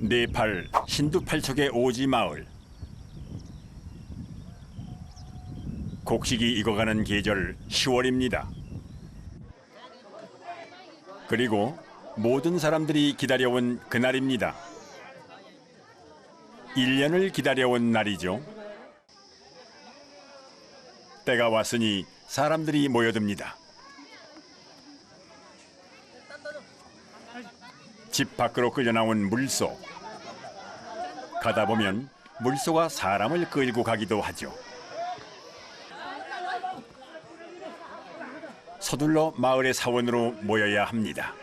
네팔 신두팔척의 오지 마을. 곡식이 익어가는 계절 10월입니다. 그리고 모든 사람들이 기다려온 그날입니다. 1년을 기다려온 날이죠. 때가 왔으니 사람들이 모여듭니다. 집 밖으로 끌려나온 물소. 가다 보면 물소가 사람을 끌고 가기도 하죠. 서둘러 마을의 사원으로 모여야 합니다.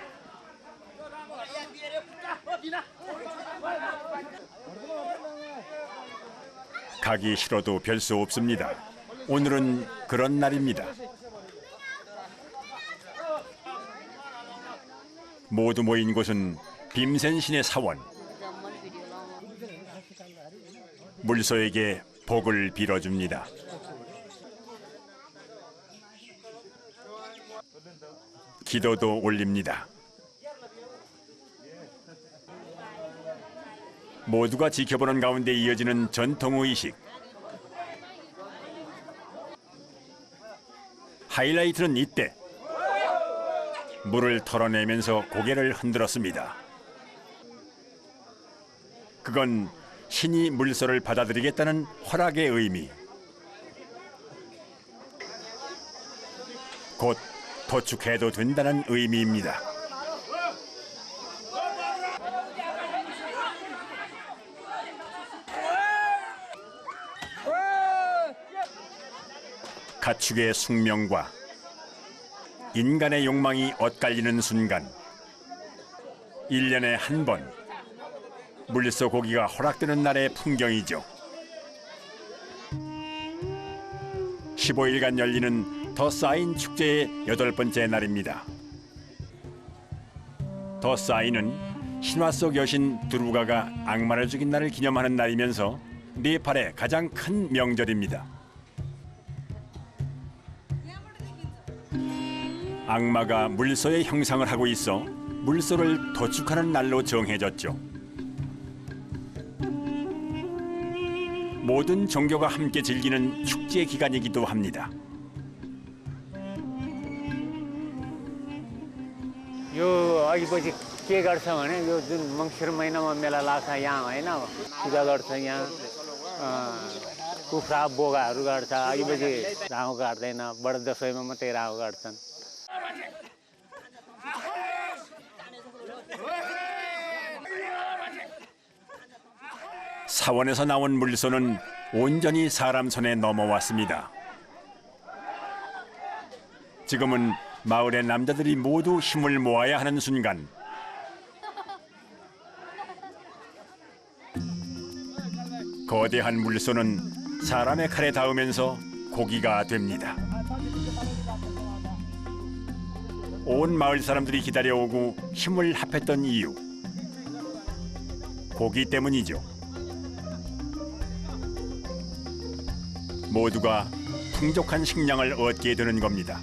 가기 싫어도 별 수 없습니다. 오늘은 그런 날입니다. 모두 모인 곳은 빔센신의 사원. 물소에게 복을 빌어줍니다. 기도도 올립니다. 모두가 지켜보는 가운데 이어지는 전통의식. 하이라이트는 이때 물을 털어내면서 고개를 흔들었습니다. 그건 신이 물소를 받아들이겠다는 허락의 의미. 곧 도축해도 된다는 의미입니다. 가축의 숙명과 인간의 욕망이 엇갈리는 순간, 1년에 한 번 물소 고기가 허락되는 날의 풍경이죠. 15일간 열리는 더 사인 축제의 8번째 날입니다. 더 사인은 신화 속 여신 두루가가 악마를 죽인 날을 기념하는 날이면서 네팔의 가장 큰 명절입니다. 악마가 물소의 형상을 하고 있어 물소를 도축하는 날로 정해졌죠. 모든 종교가 함께 즐기는 축제 기간이기도 합니다. यो अघिपछि के गर्छ भने यो जुन मङ्सिर महिनामा मेला लाग्छ यहाँ होइन पूजा गर्छ यहाँ कुखुरा बोगाहरू गर्छ अघिपछि राहु काट्दैन बडा दसैँमा मात्रै राहु काट्छन् 사원에서 나온 물소는 온전히 사람 손에 넘어왔습니다. 지금은 마을의 남자들이 모두 힘을 모아야 하는 순간. 거대한 물소는 사람의 칼에 닿으면서 고기가 됩니다. 온 마을 사람들이 기다려오고 힘을 합했던 이유. 고기 때문이죠. 모두가 풍족한 식량을 얻게 되는 겁니다.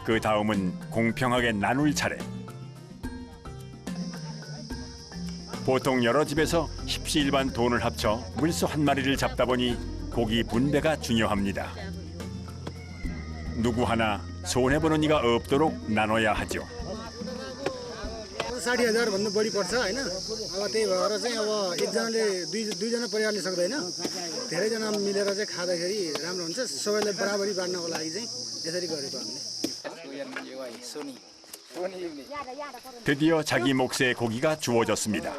그 다음은 공평하게 나눌 차례. 보통 여러 집에서 십시일반 돈을 합쳐 물소 한 마리를 잡다 보니 고기 분배가 중요합니다. 누구 하나 손해보는 이가 없도록 나눠야 하죠. 60,000 भन्दा बढी पर्छ हैन अब त्यही भएर चाहिँ अब एकजनाले दुईजना परिवारले सक्दैन धेरैजना मिलेर चाहिँ खाँदाखेरि राम्रो हुन्छ सबैलाई बराबरी बाँड्नको लागि चाहिँ यसरी गरेको हामीले 드디어 자기 몫의 고기가 주어졌습니다.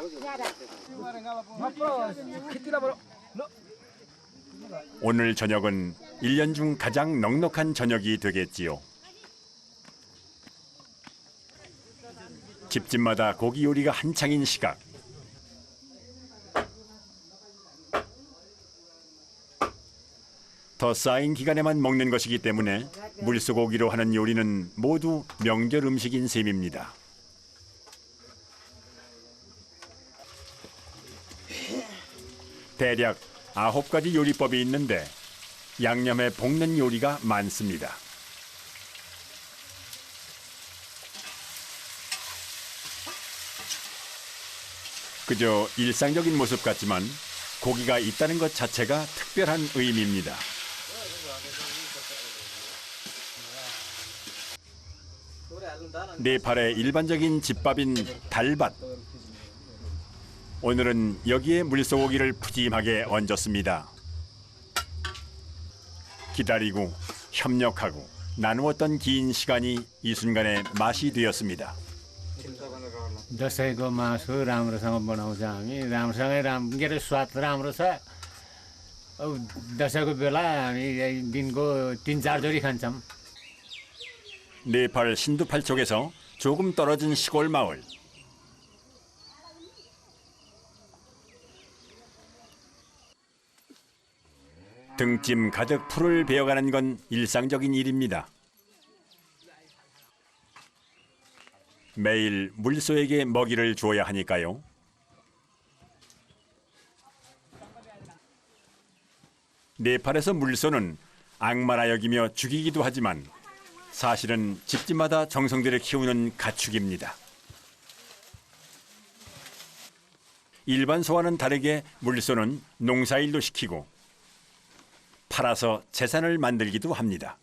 오늘 저녁은 1년 중 가장 넉넉한 저녁이 되겠지요. 집집마다 고기 요리가 한창인 시각. 더 쌓인 기간에만 먹는 것이기 때문에 물소고기로 하는 요리는 모두 명절 음식인 셈입니다. 대략 9가지 요리법이 있는데 양념에 볶는 요리가 많습니다. 그저 일상적인 모습 같지만 고기가 있다는 것 자체가 특별한 의미입니다. 네팔의 일반적인 집밥인 달밭. 오늘은 여기에 물소고기를 푸짐하게 얹었습니다. 기다리고 협력하고 나누었던 긴 시간이 이 순간의 맛이 되었습니다. दसैँको मासु राम्रोसँग बनाउँछ हामी राम्रोसँगै के अरे स्वाद राम्रो छ अब दसैँको बेला हामी दिनको 3-4 जोडी खान्छौँ. 네팔 신두팔 쪽에서 조금 떨어진 시골 마을. 등짐 가득 풀을 베어가는 건 일상적인 일입니다. 매일 물소에게 먹이를 주어야 하니까요. 네팔에서 물소는 악마라 여기며 죽이기도 하지만 사실은 집집마다 정성들여 키우는 가축입니다. 일반 소와는 다르게 물소는 농사일도 시키고 팔아서 재산을 만들기도 합니다.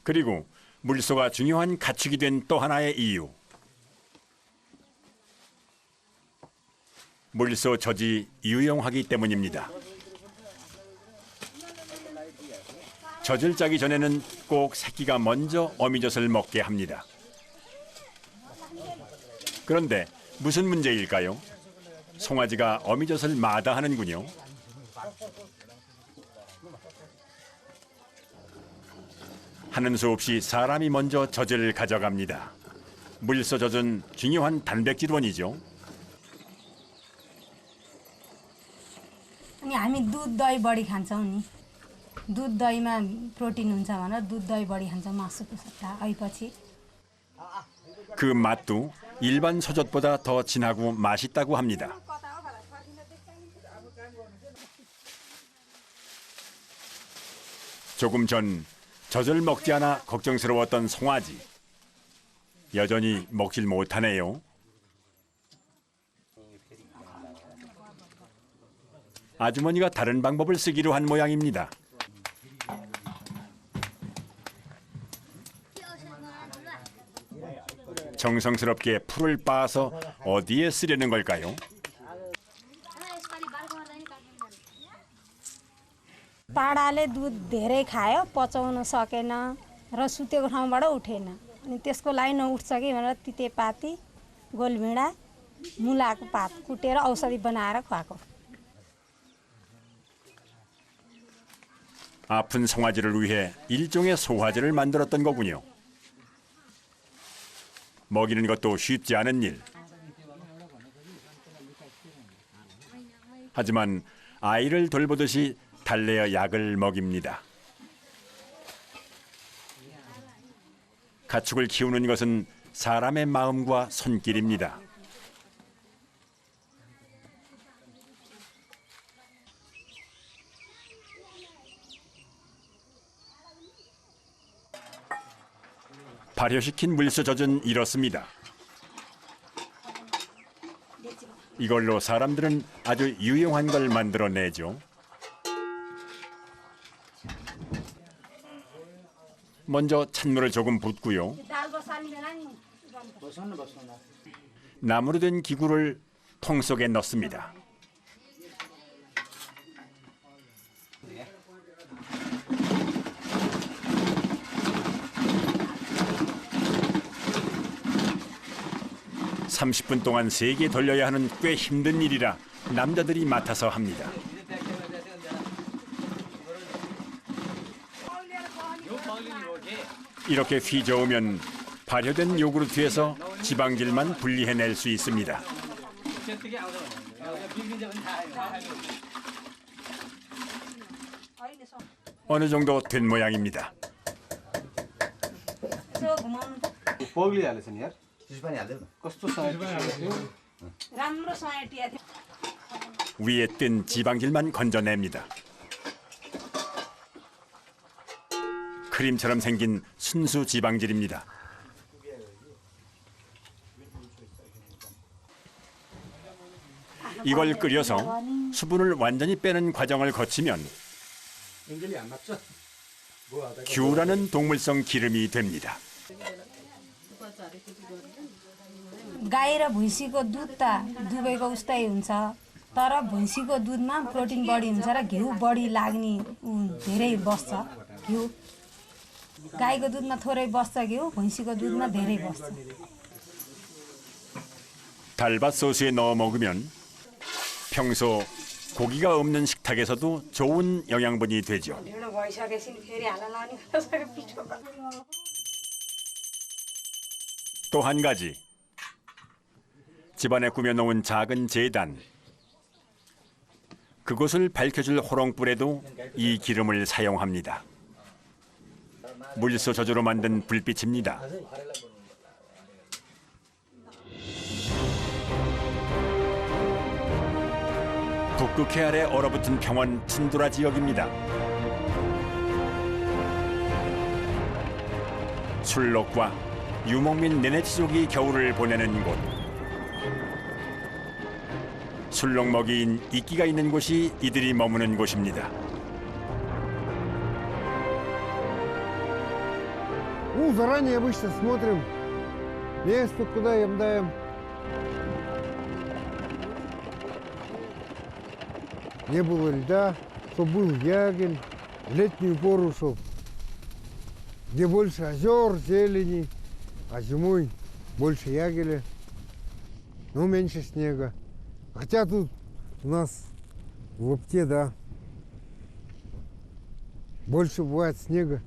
그리고 물소가 중요한 가축이 된 또 하나의 이유. 물소 젖이 유용하기 때문입니다. 젖을 짜기 전에는 꼭 새끼가 먼저 어미젖을 먹게 합니다. 그런데 무슨 문제일까요? 송아지가 어미젖을 마다하는군요. 하는 수 없이 사람이 먼저 젖을 가져갑니다. 물소 젖은 중요한 단백질원이죠. अनि हामी दुध दही बढी खान्छौँ नि दुध दहीमा प्रोटिन हुन्छ भनेर दुध दही बढी खान्छौँ मासुको सट्टा अहिले 그 맛도 일반 소젖보다 더 진하고 맛있다고 합니다. 조금 전 젖을 먹지 않아 걱정스러웠던 송아지. 여전히 먹질 못하네요. 아주머니가 다른 방법을 쓰기로 한 모양입니다. 정성스럽게 풀을 빻아서 어디에 쓰려는 걸까요? पाडाले दुध धेरै खायो पचाउन सकेन र सुतेको ठाउँबाट उठेन अनि त्यसको लागि नउठ्छ कि भनेर तितेपाती गोलभिडा मुलाको पात कुटेर औषधि बनाएर खुवाएको. 아픈 송아지를 위해 일종의 소화제를 만들었던 거군요. 먹이는 것도 쉽지 않은 일. 하지만 아이를 돌보듯이 달래어 약을 먹입니다. 가축을 키우는 것은 사람의 마음과 손길입니다. 발효시킨 물소젖은 이렇습니다. 이걸로 사람들은 아주 유용한 걸 만들어내죠. 먼저 찬물을 조금 붓고요. 나무로 된 기구를 통 속에 넣습니다. (30분) 동안 세게 돌려야 하는 꽤 힘든 일이라 남자들이 맡아서 합니다. 이렇게 휘저으면 발효된 요구르트에서 지방질만 분리해낼 수 있습니다. 어느 정도 된 모양입니다. पौगली हालेछ नि यार कस्तो राम्रोसँग टिया थियो. 위에 뜬 지방질만 건져냅니다. 크림처럼 생긴 순수 지방질입니다. 이걸 끓여서 수분을 완전히 빼는 과정을 거치면 규라는 동물성 기름이 됩니다. गाई र भैँसीको दुध त दुबैको उस्तै हुन्छ तर भैँसीको दुधमा प्रोटिन बढी हुन्छ र घिउ बढी लाग्ने धेरै बस्छ घिउ गाईको दुधमा थोरै बस्छ घिउ भैँसीको दुधमा धेरै बस्छ 달밭 소스에 넣어 먹으면 평소 고기가 없는 식탁에서도 좋은 영양분이 되죠. ढिँडो भइसकेपछि फेरि हाल्न लाउने पिठो 또 한 가지, 집안에 꾸며놓은 작은 제단. 그곳을 밝혀줄 호롱불에도 이 기름을 사용합니다. 물소 저주로 만든 불빛입니다. 북극해 아래 얼어붙은 평원 춘두라 지역입니다. 술록과 유목민 네네치족이 겨울을 보내는 곳. 술록먹이인 이끼가 있는 곳이 이들이 머무는 곳입니다. Ну, заранее обычно смотрим место, куда им даем. Не было льда, чтобы был ягель, в летнюю пору, чтобы где больше озер, зелени, а зимой больше ягеля, но меньше снега. Хотя тут у нас в Опте, да, больше бывает снега.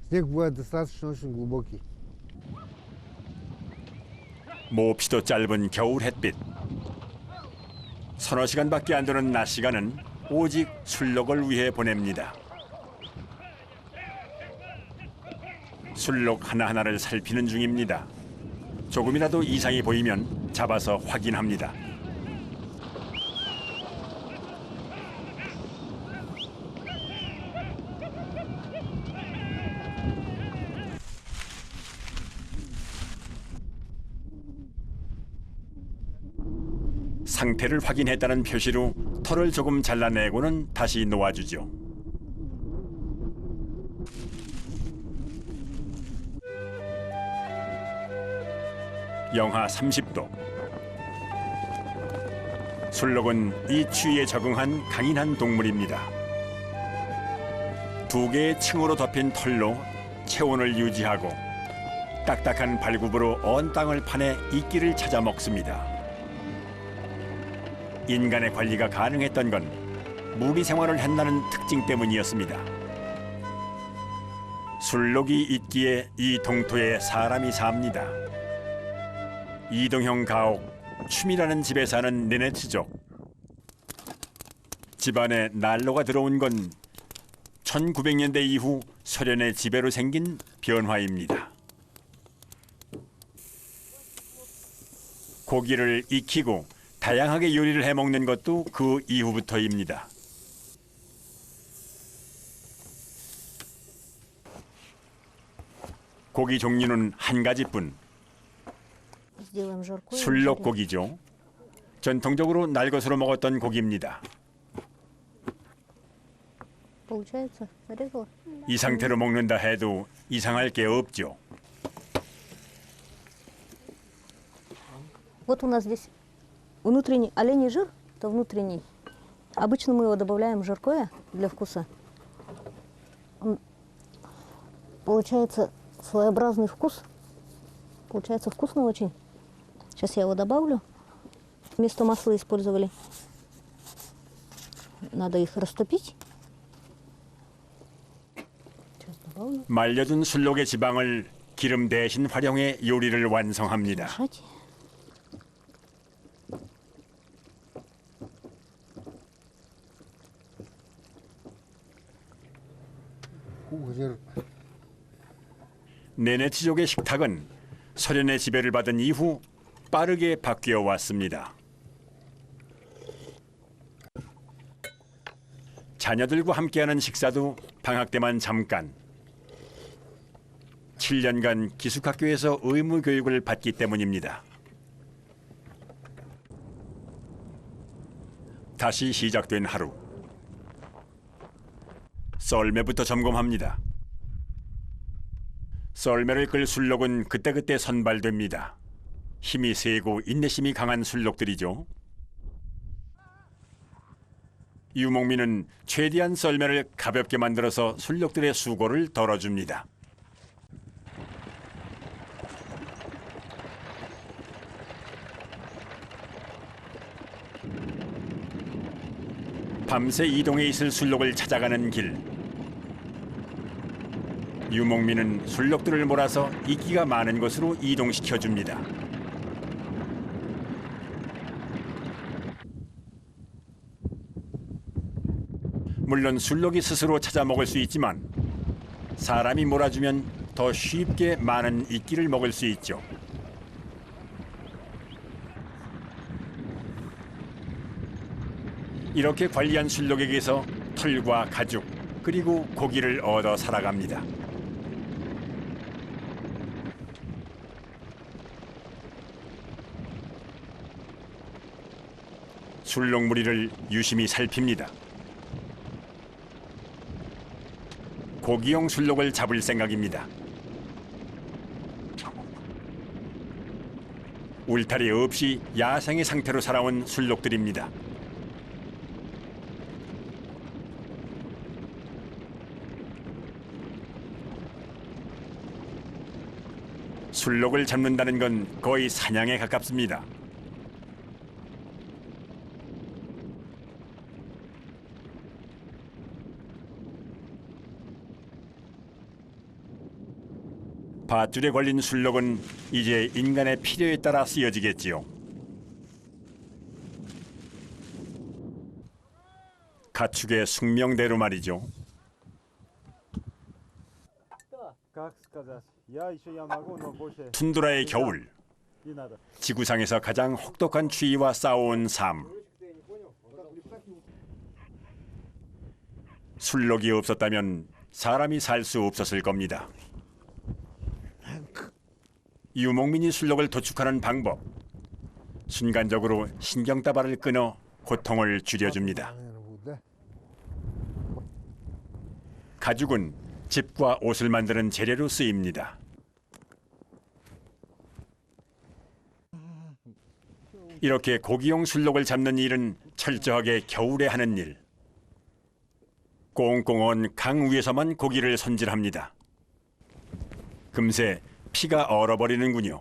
снег бывает достаточно очень глубокий. 몹시도 짧은 겨울 햇빛. 서너 시간밖에 안 되는 낮 시간은 오직 술록을 위해 보냅니다. 술록 하나하나를 살피는 중입니다. 조금이라도 이상이 보이면 잡아서 확인합니다. 상태를 확인했다는 표시로 털을 조금 잘라내고는 다시 놓아주죠. 영하 30도. 술록은 이 추위에 적응한 강인한 동물입니다. 두 개의 층으로 덮인 털로 체온을 유지하고 딱딱한 발굽으로 언 땅을 파내 이끼를 찾아 먹습니다. 인간의 관리가 가능했던 건 무리 생활을 한다는 특징 때문이었습니다. 술록이 있기에 이 동토에 사람이 삽니다. 이동형 가옥, 춤이라는 집에 사는 네네츠족. 집안에 난로가 들어온 건 1900년대 이후 소련의 지배로 생긴 변화입니다. 고기를 익히고 다양하게 요리를 해먹는 것도 그 이후부터입니다. 고기 종류는 한 가지뿐. 술록고기죠. 전통적으로 날것으로 먹었던 고기입니다. 이 상태로 먹는다 해도 이상할 게 없죠. Вот у нас здесь внутренний оленей жир, это внутренний. Обычно мы его добавляем жаркое для вкуса. Он получается своеобразный вкус. Получается вкусно очень. Сейчас я его добавлю. Вместо масла использовали. Надо их растопить. Сейчас добавлю. 말려둔 술록의 지방을 기름 대신 활용해 요리를 완성합니다. Мешать. 네네츠족의 식탁은 소련의 지배를 받은 이후 빠르게 바뀌어 왔습니다. 자녀들과 함께하는 식사도 방학 때만 잠깐. 7년간 기숙학교에서 의무 교육을 받기 때문입니다. 다시 시작된 하루. 썰매부터 점검합니다. 썰매를 끌 술록은 그때그때 선발됩니다. 힘이 세고 인내심이 강한 술록들이죠. 유목민은 최대한 썰매를 가볍게 만들어서 술록들의 수고를 덜어줍니다. 밤새 이동해 있을 술록을 찾아가는 길. 유목민은 술록들을 몰아서 인기가 많은 곳으로 이동시켜줍니다. 물론 술록이 스스로 찾아 먹을 수 있지만 사람이 몰아주면 더 쉽게 많은 이끼를 먹을 수 있죠. 이렇게 관리한 술록에게서 털과 가죽 그리고 고기를 얻어 살아갑니다. 술록 무리를 유심히 살핍니다. 고기용 술록을 잡을 생각입니다. 울타리 없이 야생의 상태로 살아온 술록들입니다. 술록을 잡는다는 건 거의 사냥에 가깝습니다. 밧줄에 걸린 술록은 이제 인간의 필요에 따라 쓰여지겠지요. 가축의 숙명대로 말이죠. 툰드라의 겨울. 지구상에서 가장 혹독한 추위와 싸워온 삶. 술록이 없었다면 사람이 살 수 없었을 겁니다. 유목민이 술록을 도축하는 방법. 순간적으로 신경다발을 끊어 고통을 줄여줍니다. 가죽은 집과 옷을 만드는 재료로 쓰입니다. 이렇게 고기용 술록을 잡는 일은 철저하게 겨울에 하는 일. 꽁꽁 언 강 위에서만 고기를 손질합니다. 금세 피가 얼어버리는군요.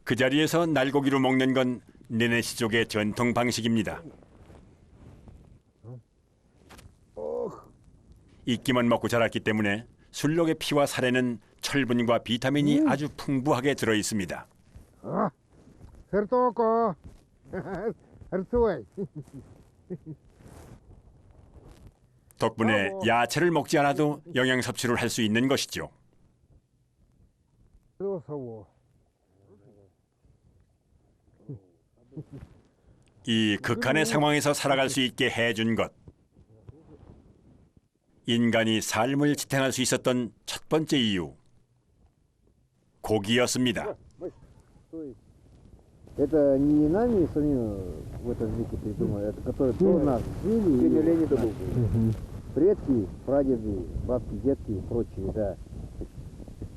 그 자리에서 날고기로 먹는 건 네네시족의 전통 방식입니다. 이끼만 먹고 자랐기 때문에 술록의 피와 살에는 철분과 비타민이 아주 풍부하게 들어 있습니다. 덕분에 야채를 먹지 않아도 영양 섭취를 할 수 있는 것이죠. 이 극한의 상황에서 살아갈 수 있게 해준 것. 인간이 삶을 지탱할 수 있었던 첫 번째 이유. 고기였습니다. Это не нами самим в этом веке придумали, это которые до нас жили, предки, прадеды, бабки, дедки и прочие, да.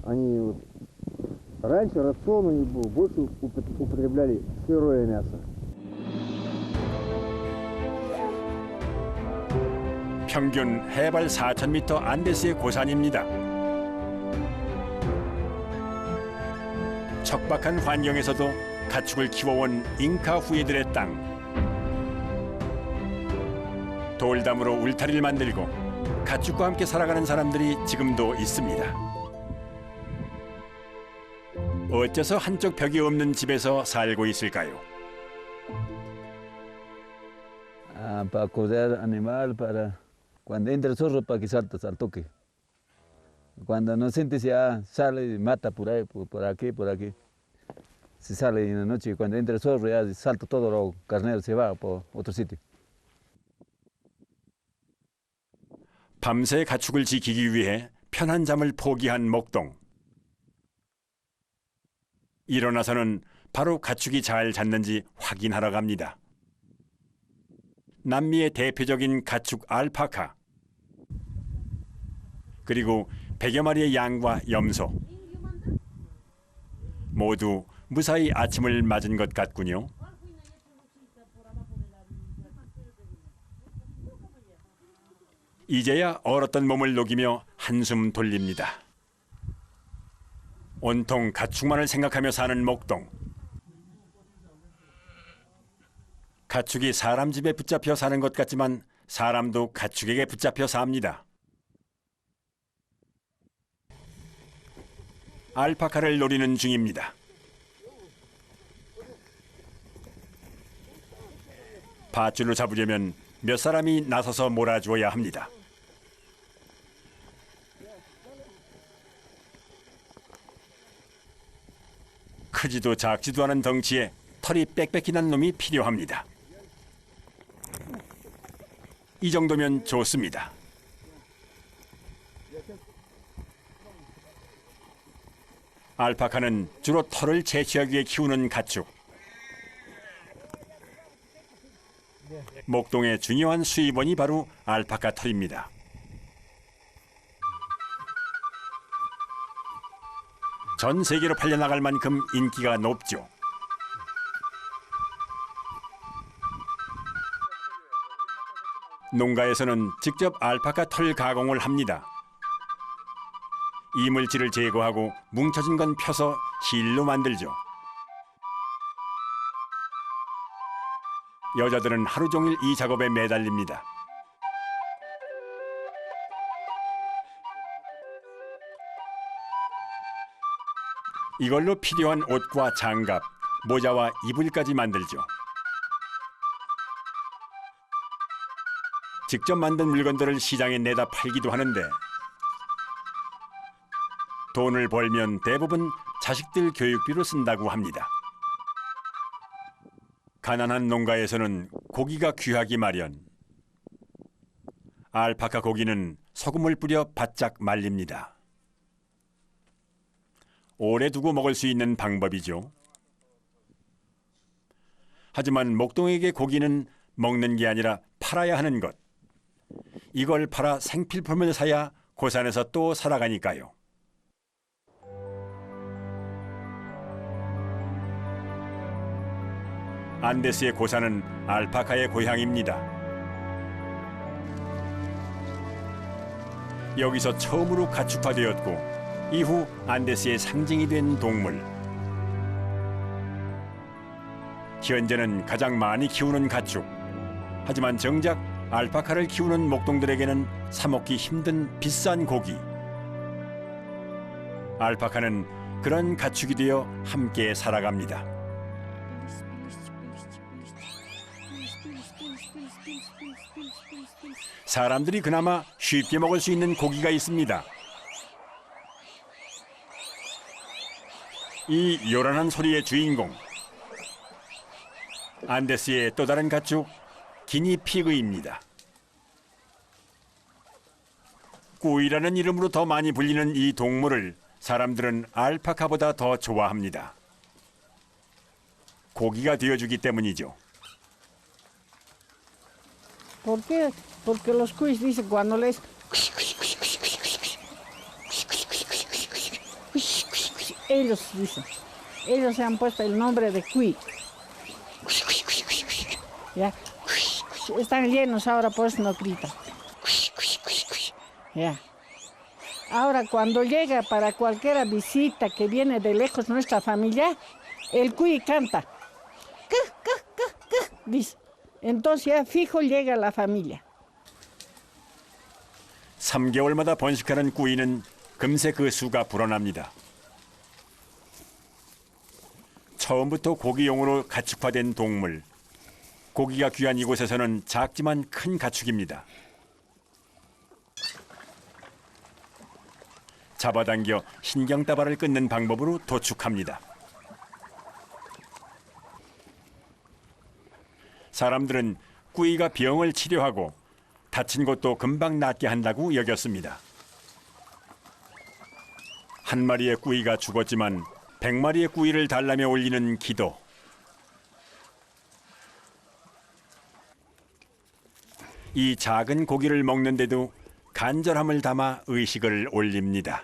Они вот, раньше рацион у них был, больше употребляли сырое мясо. 평균 해발 4,000m 안데스의 고산입니다. 척박한 환경에서도 가축을 키워온 잉카 후예들의 땅. 돌담으로 울타리를 만들고 가축과 함께 살아가는 사람들이 지금도 있습니다. 어째서 한쪽 벽이 없는 집에서 살고 있을까요? Para acordar animal, para cuando entra el zorro para que saltas al toque. Cuando no sientes ya sale y mata por ahí, por aquí, por aquí. Si sale en la noche, cuando entra el zorro ya salta todo los carneros, se va por otro sitio. 밤새 가축을 지키기 위해 편한 잠을 포기한 목동. 일어나서는 바로 가축이 잘 잤는지 확인하러 갑니다. 남미의 대표적인 가축 알파카, 그리고 100여 마리의 양과 염소. 모두 무사히 아침을 맞은 것 같군요. 이제야 얼었던 몸을 녹이며 한숨 돌립니다. 온통 가축만을 생각하며 사는 목동. 가축이 사람 집에 붙잡혀 사는 것 같지만 사람도 가축에게 붙잡혀 삽니다. 알파카를 노리는 중입니다. 밧줄로 잡으려면 몇 사람이 나서서 몰아주어야 합니다. 크지도 작지도 않은 덩치에 털이 빽빽히 난 놈이 필요합니다. 이 정도면 좋습니다. 알파카는 주로 털을 채취하기 위해 키우는 가축. 목동의 중요한 수입원이 바로 알파카 털입니다. 전 세계로 팔려나갈 만큼 인기가 높죠. 농가에서는 직접 알파카 털 가공을 합니다. 이물질을 제거하고 뭉쳐진 건 펴서 실로 만들죠. 여자들은 하루 종일 이 작업에 매달립니다. 이걸로 필요한 옷과 장갑, 모자와 이불까지 만들죠. 직접 만든 물건들을 시장에 내다 팔기도 하는데 돈을 벌면 대부분 자식들 교육비로 쓴다고 합니다. 가난한 농가에서는 고기가 귀하기 마련. 알파카 고기는 소금을 뿌려 바짝 말립니다. 오래 두고 먹을 수 있는 방법이죠. 하지만 목동에게 고기는 먹는 게 아니라 팔아야 하는 것. 이걸 팔아 생필품을 사야 고산에서 또 살아가니까요. 안데스의 고산은 알파카의 고향입니다. 여기서 처음으로 가축화되었고 이후 안데스의 상징이 된 동물. 현재는 가장 많이 키우는 가축. 하지만 정작 알파카를 키우는 목동들에게는 사 먹기 힘든 비싼 고기. 알파카는 그런 가축이 되어 함께 살아갑니다. 사람들이 그나마 쉽게 먹을 수 있는 고기가 있습니다. 이 요란한 소리의 주인공, 안데스의 또 다른 가축 기니피그입니다. 꾸이라는 이름으로 더 많이 불리는 이 동물을 사람들은 알파카보다 더 좋아합니다. 고기가 되어주기 때문이죠. ¿Por qué? Porque los cuis dicen cuando les... Ellos dicen, ellos se han puesto el nombre de cuy. ¿Ya? Están llenos ahora, por eso no gritan. ¿Ya? Ahora, cuando llega para cualquier visita que viene de lejos nuestra familia, el cuy canta. Dice. Entonces ya fijo llega la familia. 3개월마다 번식하는 꾸이는 금세 그 수가 불어납니다. 처음부터 고기용으로 가축화된 동물. 고기가 귀한 이곳에서는 작지만 큰 가축입니다. 잡아당겨 신경다발을 끊는 방법으로 도축합니다. 사람들은 꾸이가 병을 치료하고 다친 곳도 금방 낫게 한다고 여겼습니다. 한 마리의 꾸이가 죽었지만 100마리의 꾸이를 달라며 올리는 기도. 이 작은 고기를 먹는데도 간절함을 담아 의식을 올립니다.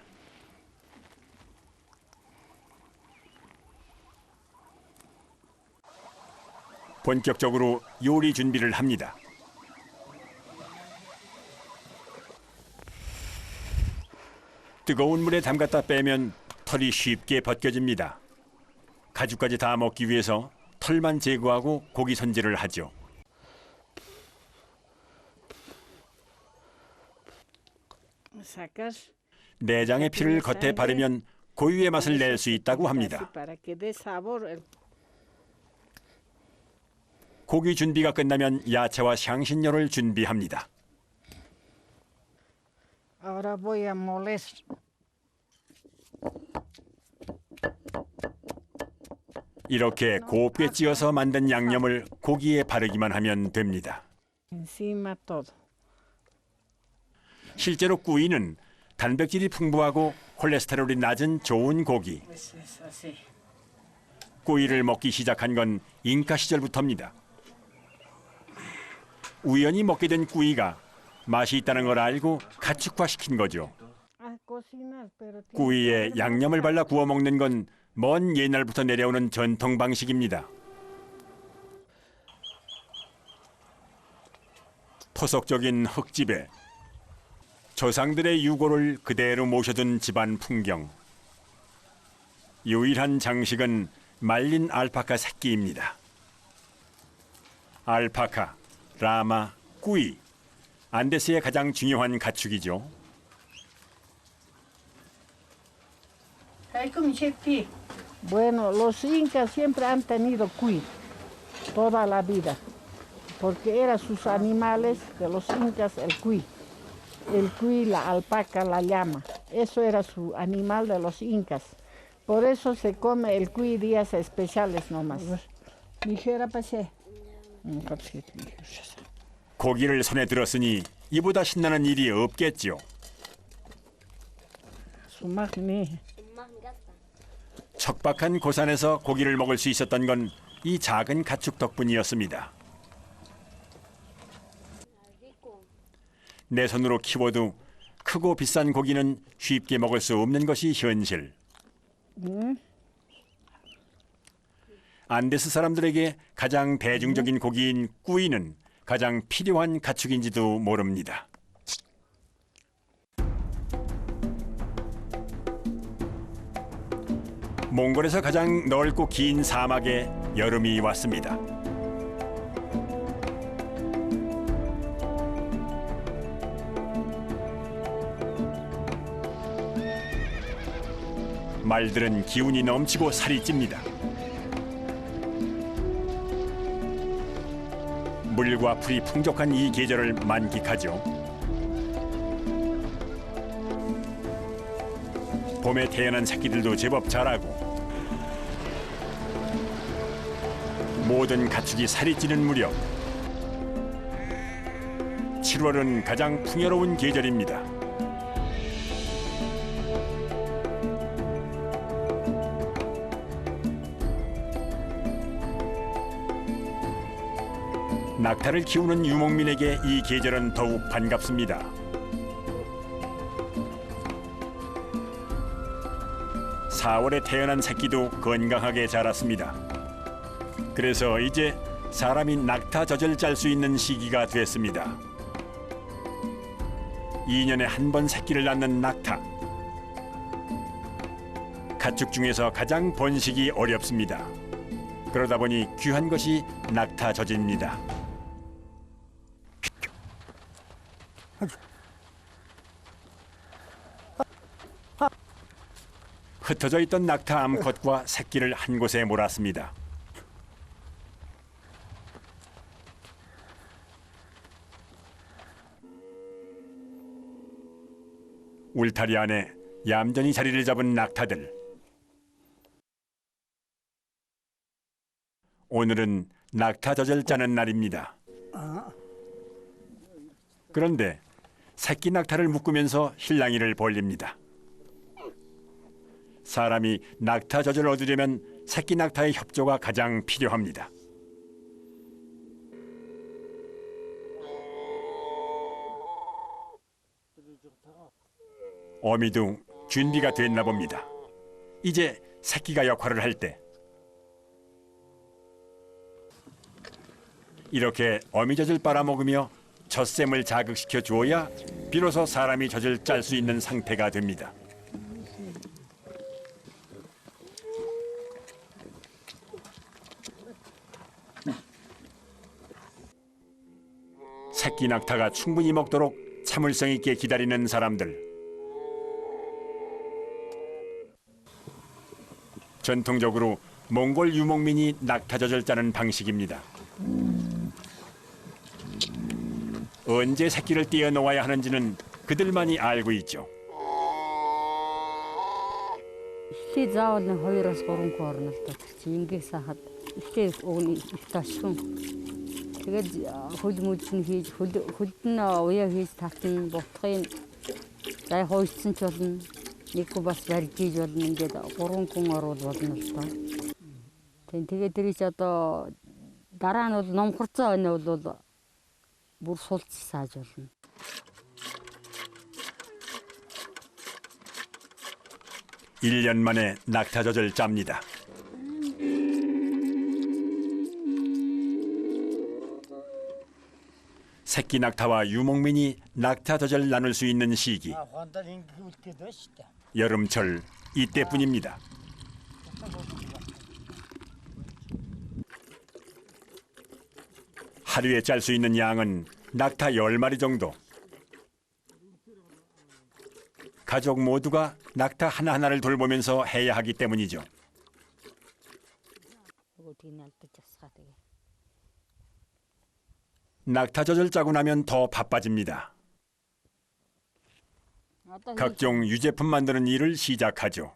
본격적으로 요리 준비를 합니다. 뜨거운 물에 담갔다 빼면 털이 쉽게 벗겨집니다. 가죽까지 다 먹기 위해서 털만 제거하고 고기 손질을 하죠. Sacas 내장의 피를 겉에 바르면 고유의 맛을 낼 수 있다고 합니다. para que dé sabor. 고기 준비가 끝나면 야채와 향신료를 준비합니다. Ahora voy a moler. 이렇게 곱게 찧어서 만든 양념을 고기에 바르기만 하면 됩니다. Encima todo. 실제로 꾸이는 단백질이 풍부하고 콜레스테롤이 낮은 좋은 고기. Eso es así. 꾸이를 먹기 시작한 건 잉카 시절부터입니다. 우연히 먹게 된 꾸이가 맛이 있다는 걸 알고 가축화시킨 거죠. A cocinar, pero tiene 꾸이에 양념을 발라 구워 먹는 건 먼 옛날부터 내려오는 전통 방식입니다. 토속적인 흙집에 조상들의 유골을 그대로 모셔둔 집안 풍경. 유일한 장식은 말린 알파카 새끼입니다. 알파카, 라마, 꾸이. 안데스의 가장 중요한 가축이죠. Bueno, los incas siempre han tenido cuy toda la vida, porque eran sus animales de los incas el cuy. El cuy, la alpaca, la llama. Eso era su animal de los incas. Por eso se come el cuy días especiales nomás. Ligera pasé. 고기를 손에 들었으니 이보다 신나는 일이 없겠죠. Sumagni. 척박한 고산에서 고기를 먹을 수 있었던 건 이 작은 가축 덕분이었습니다. 내 손으로 키워도 크고 비싼 고기는 쉽게 먹을 수 없는 것이 현실. 안데스 사람들에게 가장 대중적인 고기인 꾸이는 가장 필요한 가축인지도 모릅니다. 몽골에서 가장 넓고 긴 사막에 여름이 왔습니다. 말들은 기운이 넘치고 살이 찝니다. 물과 풀이 풍족한 이 계절을 만끽하죠. 봄에 태어난 새끼들도 제법 자라고 모든 가축이 살이 찌는 무렵 7월은 가장 풍요로운 계절입니다. 낙타를 키우는 유목민에게 이 계절은 더욱 반갑습니다. (4월에) 태어난 새끼도 건강하게 자랐습니다. 그래서 이제 사람이 낙타 젖을 짤 수 있는 시기가 됐습니다. 2년에 한 번 새끼를 낳는 낙타. 가축 중에서 가장 번식이 어렵습니다. 그러다 보니 귀한 것이 낙타 젖입니다. 흩어져 있던 낙타 암컷과 새끼를 한 곳에 몰았습니다. 울타리 안에 얌전히 자리를 잡은 낙타들. 오늘은 낙타 젖을 짜는 날입니다. 그런데 새끼 낙타를 묶으면서 실랑이를 벌립니다. 사람이 낙타 젖을 얻으려면 새끼 낙타의 협조가 가장 필요합니다. 어미도 준비가 됐나 봅니다. 이제 새끼가 역할을 할 때. 이렇게 어미젖을 빨아먹으며 젖샘을 자극시켜 주어야 비로소 사람이 젖을 짤 수 있는 상태가 됩니다. 새끼 낙타가 충분히 먹도록 참을성 있게 기다리는 사람들. 전통적으로 몽골 유목민이 낙타젖을 짜는 방식입니다. 언제 새끼를 떼어 놓아야 하는지는 그들만이 알고 있죠. Ихтэй заавал 2-3 орно л доо. Ингээс хаад ихтэй өгнө ташгүй. Тэгээд хөл мөдн хийж хөлд нь уяа хийж татна, бутгын зай хойцсон ч болно. Нэггүй бас барьж хийж болно. Ингээд 3 хүн оруул болно л доо. Тэгээд тэр их одоо дараа нь бол номхорцоо өнө бол бүр сулц сааж болно. 일 년 만에 낙타젖을 짭니다. 새끼 낙타와 유목민이 낙타젖을 나눌 수 있는 시기. 여름철 이때뿐입니다. 하루에 짤 수 있는 양은 낙타 10마리 정도. 가족 모두가 낙타 하나하나를 돌보면서 해야 하기 때문이죠. 낙타젖을 짜고 나면 더 바빠집니다. 각종 유제품 만드는 일을 시작하죠.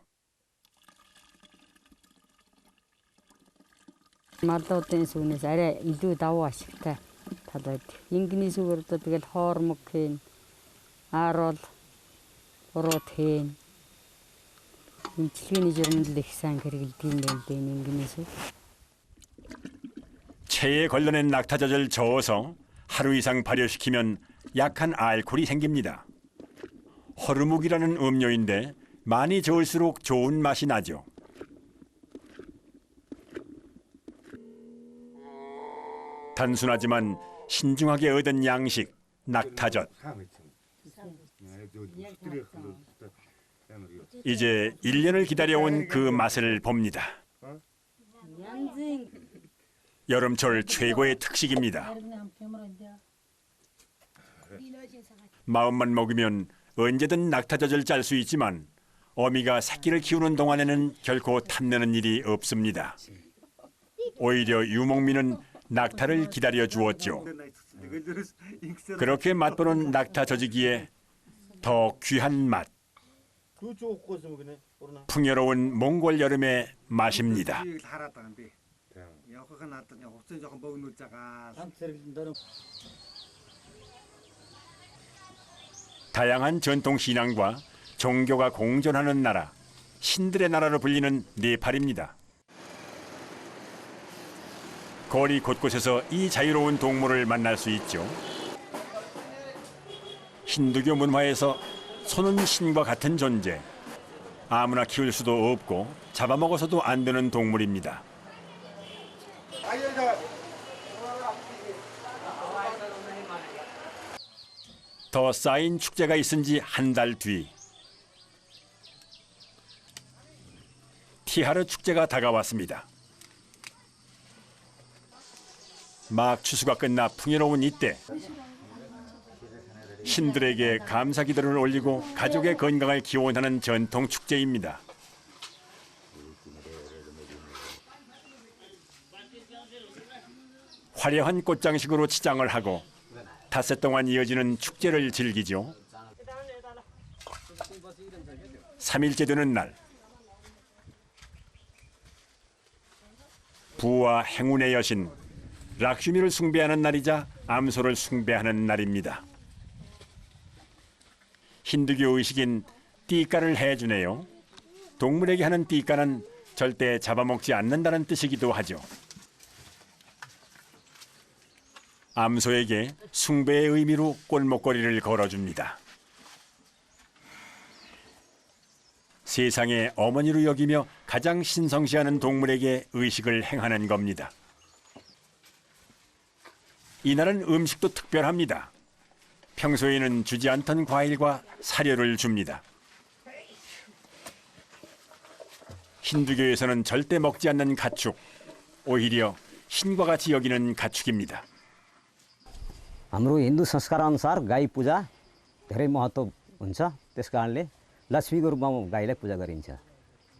Мадуудын сүнээс арай илүү давуу ашигтай талаад. Ингэний сүгээр одоо тэгэл хоормог хийн, ааруул, урууд хийн. Имчилгээний жирэмдэл их сайн хэрэгэлдэг юм байна дээ ингэний сү. 체에 걸러낸 낙타젖을 저어서 하루 이상 발효시키면 약한 알코올이 생깁니다. 허르묵이라는 음료인데 많이 저을수록 좋은 맛이 나죠. 단순하지만 신중하게 얻은 양식, 낙타젖. 이제 1년을 기다려온 그 맛을 봅니다. 여름철 최고의 특식입니다. 마음만 먹으면 언제든 낙타젖을 짤 수 있지만 어미가 새끼를 키우는 동안에는 결코 탐내는 일이 없습니다. 오히려 유목민은 낙타를 기다려 주었죠. 그렇게 맛보는 낙타젖이기에 더 귀한 맛. 풍요로운 몽골 여름의 맛입니다. 다양한 전통 신앙과 종교가 공존하는 나라, 신들의 나라로 불리는 네팔입니다. 거리 곳곳에서 이 자유로운 동물을 만날 수 있죠. 힌두교 문화에서 소는 신과 같은 존재, 아무나 키울 수도 없고 잡아먹어서도 안 되는 동물입니다. 더 쌓인 축제가 있은 지 한 달 뒤, 티하르 축제가 다가왔습니다. 막 추수가 끝나 풍요로운 이때 신들에게 감사 기도를 올리고 가족의 건강을 기원하는 전통 축제입니다. 화려한 꽃장식으로 치장을 하고 닷새 동안 이어지는 축제를 즐기죠. 3일째 되는 날, 부와 행운의 여신 락슈미를 숭배하는 날이자 암소를 숭배하는 날입니다. 힌두교 의식인 띠까를 해주네요. 동물에게 하는 띠까는 절대 잡아먹지 않는다는 뜻이기도 하죠. 암소에게 숭배의 의미로 꼴목걸이를 걸어줍니다. 세상의 어머니로 여기며 가장 신성시하는 동물에게 의식을 행하는 겁니다. 이날은 음식도 특별합니다. 평소에는 주지 않던 과일과 사료를 줍니다. 힌두교에서는 절대 먹지 않는 가축, 오히려 신과 같이 여기는 가축입니다. हाम्रो हिन्दू संस्कारअनुसार गाई पूजा धेरै महत्त्व हुन्छ। त्यस कारणले लक्ष्मीको रूपमा गाईलाई पूजा गरिन्छ।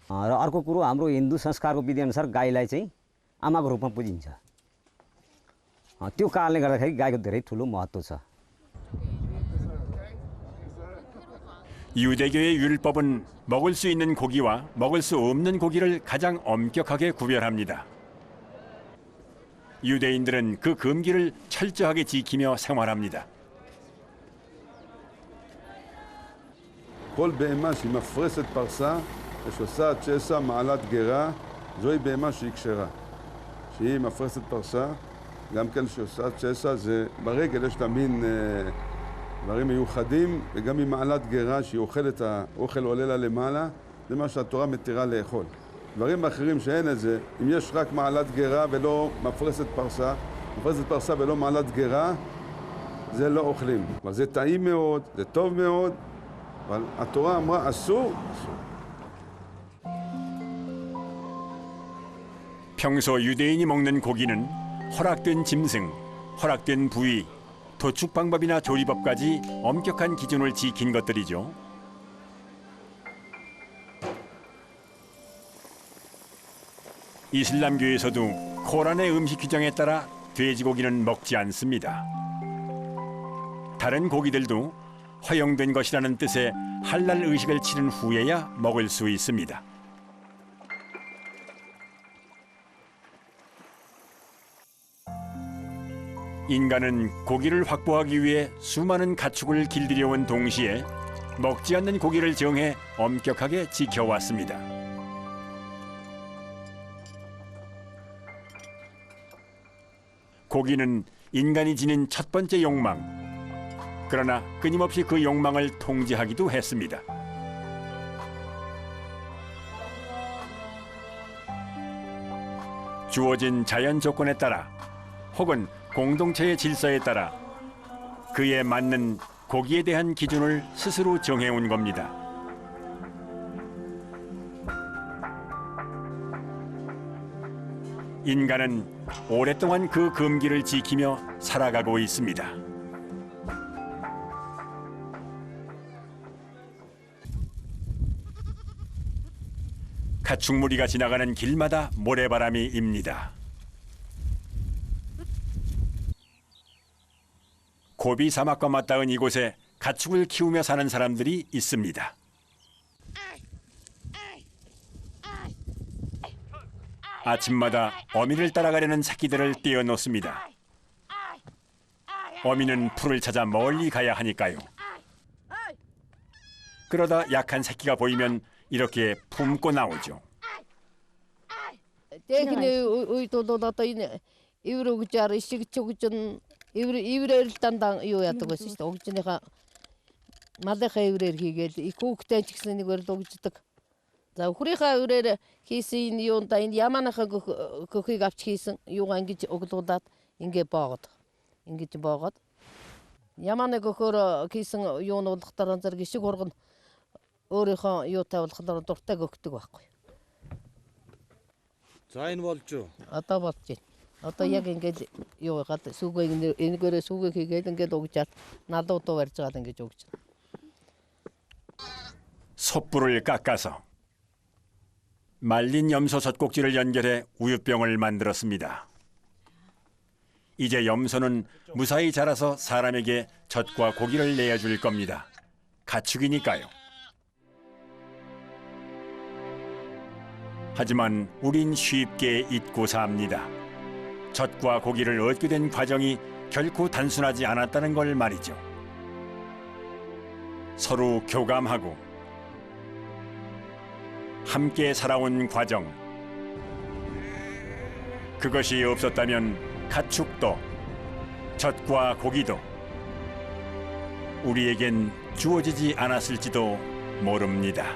र अर्को कुरो हाम्रो हिन्दू संस्कारको विधिअनुसार गाईलाई चाहिँ आमाको रूपमा पुजिन्छ। त्यो कारणले गर्दाखेरि गाईको धेरै ठुलो महत्त्व छ। 유대교의 율법은 먹을 수 있는 고기와 먹을 수 없는 고기를 가장 엄격하게 구별합니다. 유대인들은 그 금기를 철저하게 지키며 생활합니다. כל בהמה שהיא מפרסת פרסה ושעושה צ'סה מעלת גרה, זוהי בהמה שהיא כשרה. שהיא מפרסת פרסה, גם כן שעושה צ'סה, זה ברגל יש לה מין דברים מיוחדים, וגם עם מעלת גרה שהיא אוכלת, האוכל עולה לה למעלה, זה מה שהתורה מתירה לאכול. דברים אחרים שאין את זה, אם יש רק מעלת גרה ולא מפרסת פרסה ולא מעלת גרה, זה לא אוכלים. אבל זה טעים מאוד, זה טוב מאוד, אבל התורה אמרה אסור, אסור. 평소 유대인이 먹는 고기는 허락된 짐승, 허락된 부위, 도축 방법이나 조리법까지 엄격한 기준을 지킨 것들이죠. 이슬람교에서도 코란의 음식 규정에 따라 돼지고기는 먹지 않습니다. 다른 고기들도 허용된 것이라는 뜻의 할랄 의식을 치른 후에야 먹을 수 있습니다. 인간은 고기를 확보하기 위해 수많은 가축을 길들여온 동시에 먹지 않는 고기를 정해 엄격하게 지켜왔습니다. 고기는 인간이 지닌 첫 번째 욕망. 그러나 끊임없이 그 욕망을 통제하기도 했습니다. 주어진 자연 조건에 따라 혹은 공동체의 질서에 따라 그에 맞는 고기에 대한 기준을 스스로 정해온 겁니다. 인간은 오랫동안 그 금기를 지키며 살아가고 있습니다. 가축무리가 지나가는 길마다 모래바람이 입니다. 고비 사막과 맞닿은 이곳에 가축을 키우며 사는 사람들이 있습니다. 아침마다 어미를 따라가려는 새끼들을 떼어놓습니다. 어미는 풀을 찾아 멀리 가야 하니까요. 그러다 약한 새끼가 보이면 이렇게 품고 나오죠. 이브레를 단당 요였던 것이 있어. og지네가 마데가 이브레를 기게지 이 고크텐 직선이 거도 og지득. 자 우리가 이브레를 기신 요온다인 야마나가 그 갑치선 요한기지 og도다 인게 바것. 인게지 바것. 야마나가 그거 기선 요노 덕다란 저기 시골건 어리가 요타올 덕다란 덕다고 그때 왔고요. 자인 볼죠. 아따 봤지. 어떤 얘기인게 요 같아 수고 이거를 수고 기계던 게 독자 나도 또 ver자 같은 게 좋지. 솥불을 깎아서 말린 염소 젖꼭지를 연결해 우유병을 만들었습니다. 이제 염소는 무사히 자라서 사람에게 젖과 고기를 내어줄 겁니다. 가축이니까요. 하지만 우린 쉽게 잊고 삽니다. 젖과 고기를 얻게 된 과정이 결코 단순하지 않았다는 걸 말이죠. 서로 교감하고 함께 살아온 과정, 그것이 없었다면 가축도 젖과 고기도 우리에겐 주어지지 않았을지도 모릅니다.